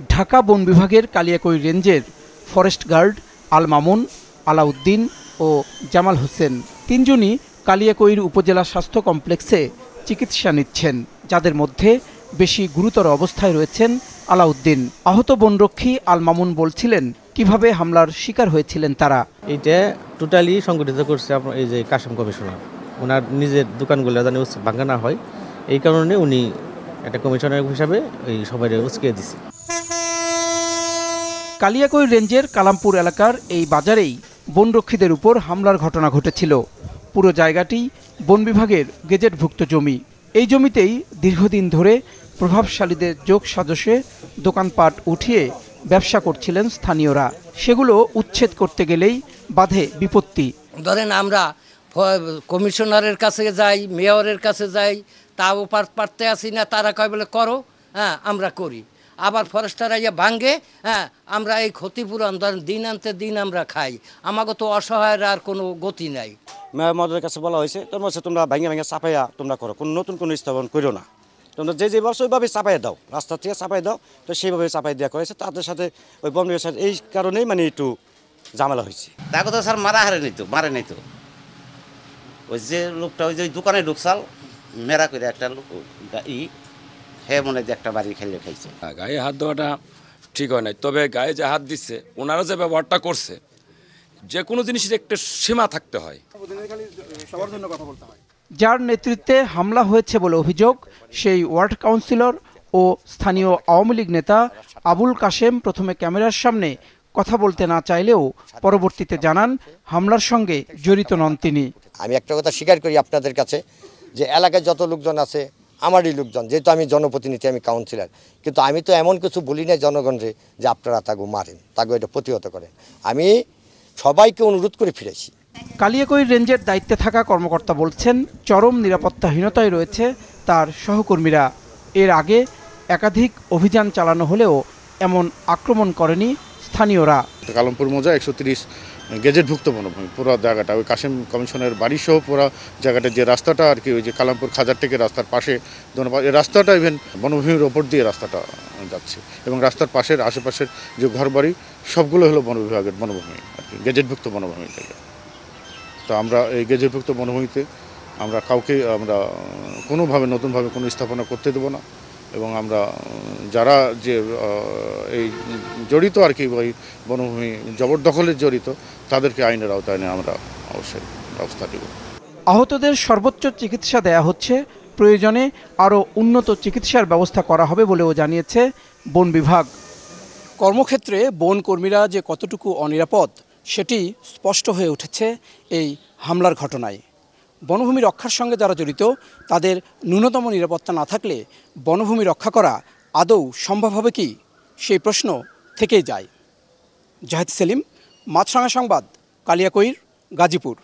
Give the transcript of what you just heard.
ঢাকা বন বিভাগের কালিয়াকৈর রেঞ্জের ফরেস্ট গার্ড আল মামুন, আলাউদ্দিন ও জামাল হোসেন তিনজনই কালিয়াকৈর উপজেলা স্বাস্থ্য কমপ্লেক্সে চিকিৎসা নিচ্ছেন, যাদের মধ্যে বেশি গুরুতর অবস্থায় রয়েছেন আলাউদ্দিন। আহত বনরক্ষী আল মামুন বলছিলেন কিভাবে হামলার শিকার হয়েছিলেন তারা। এইটা টোটালি সংগঠিত করছে আপনার এই যে কাশেম কমিশনার, ওনার নিজের দোকানগুলো যেন ভাঙা না হয় এই কারণে উনি একটা কমিশনার হিসাবে এই সবাই উস্কিয়ে দিছে। কালিয়াকৈর রেঞ্জের কালামপুর এলাকার এই বাজারেই বনরক্ষীদের উপর হামলার ঘটনা ঘটেছিল। পুরো জায়গাটি বন বিভাগের গেজেটভুক্ত জমি। এই জমিতেই দীর্ঘদিন ধরে প্রভাবশালীদের যোগ সাজশে দোকানপাট উঠিয়ে ব্যবসা করছিলেন স্থানীয়রা। সেগুলো উচ্ছেদ করতে গেলেই বাধে বিপত্তি। ধরেন আমরা কমিশনারের কাছে যাই, মেয়রের কাছে যাই, তাও পারতে আসি না, তারা কয় বলে করো, হ্যাঁ আমরা করি। আবার ফরেস্টার আইয়া ভাঙ্গে, হ্যাঁ আমরা এই ক্ষতিপূরণ ধরেন দিন আনতে দিন আমরা খাই। আমাকে তো অসহায়ের আর কোনো গতি নাই। মেয়র মহোদয়ের কাছে বলা হয়েছে তোমরা ভেঙে ভেঙে চাপাইয়া তোমরা করো, কোনো নতুন কোনো স্থাপন করো না, তোমরা যে বলছো ওইভাবে চাপাই দাও, রাস্তা থেকে চাপাই দাও। তো সেইভাবে চাপাই দেওয়া করেছে। তাদের সাথে ওই বন বিভাগের এই কারণেই মানে একটু ঝামেলা হয়েছে। তাকে তো স্যার মারে নাই তো ওই যে লোকটা ওই যে দোকানে ঢুকছাল মেরা করে একটা লোক হে মনে হয় একটা বাড়ি খেলে খাইছে। গায়ে হাত দেওয়াটা ঠিক হয় নাই, তবে গায়ে যে হাত দিচ্ছে ওনারা যে ব্যবহারটা করছে, যে কোনো জিনিসের একটা সীমা থাকতে হয়। যার নেতৃত্বে হামলা হয়েছে বলে অভিযোগ সেই ওয়ার্ড কাউন্সিলর ও স্থানীয় আওয়ামী লীগ নেতা আবুল কাশেম প্রথমে ক্যামেরার সামনে কথা বলতে না চাইলেও পরবর্তীতে জানান হামলার সঙ্গে জড়িত নন তিনি। আমি একটা কথা স্বীকার করি আপনাদের কাছে যে এলাকায় যত লোকজন আছে আমারই লোকজন, যেহেতু আমি জনপ্রতিনিধি, আমি কাউন্সিলর, কিন্তু আমি তো এমন কিছু বলি না জনগণরে যে আপনারা তাকে মারেন, তাকে এটা প্রতিহত করেন। আমি সবাইকে অনুরোধ করে ফিরেছি। কালিয়াকৈর রেঞ্জের দায়িত্বে থাকা কর্মকর্তা বলছেন চরম নিরাপত্তাহীনতায় রয়েছে তার সহকর্মীরা। এর আগে একাধিক অভিযান চালানো হলেও এমন আক্রমণ করেনি স্থানীয়রা। কালামপুর মৌজা 130 গেজেটভুক্ত বনভূমি পুরো জায়গাটা, ওই কাশেম কমিশনের বাড়ি সহ পুরো জায়গাটা, যে রাস্তাটা আর কি ওই যে কালামপুর খাজার থেকে রাস্তার পাশে এই রাস্তাটা ইভেন বনভূমির ওপর দিয়ে রাস্তাটা যাচ্ছে, এবং রাস্তার পাশের আশেপাশের যে ঘরবাড়ি সবগুলো হলো বন বিভাগের বনভূমি আর কি, গেজেটভুক্ত বনভূমি থেকে। তো আমরা এই গেজেটভুক্ত বনভূমিতে আমরা কাউকে আমরা কোনোভাবে নতুনভাবে কোনো স্থাপনা করতে দেবো না, এবং আমরা যারা যে এই জড়িত আর কি ওই বনভূমি জবরদখলের জড়িত তাদেরকে আইনের আওতায় নিয়ে আমরা অবশ্যই ব্যবস্থা নেব। আহতদের সর্বোচ্চ চিকিৎসা দেয়া হচ্ছে, প্রয়োজনে আরও উন্নত চিকিৎসার ব্যবস্থা করা হবে বলেও জানিয়েছে বন বিভাগ। কর্মক্ষেত্রে বন কর্মীরা যে কতটুকু অনিরাপদ সেটি স্পষ্ট হয়ে উঠেছে এই হামলার ঘটনায়। বনভূমি রক্ষার সঙ্গে যারা জড়িত তাদের ন্যূনতম নিরাপত্তা না থাকলে বনভূমি রক্ষা করা আদৌ সম্ভব হবে কি, সেই প্রশ্ন থেকেই যায়। জাহিদ সেলিম, মাছরাঙা সংবাদ, কালিয়াকৈর, গাজীপুর।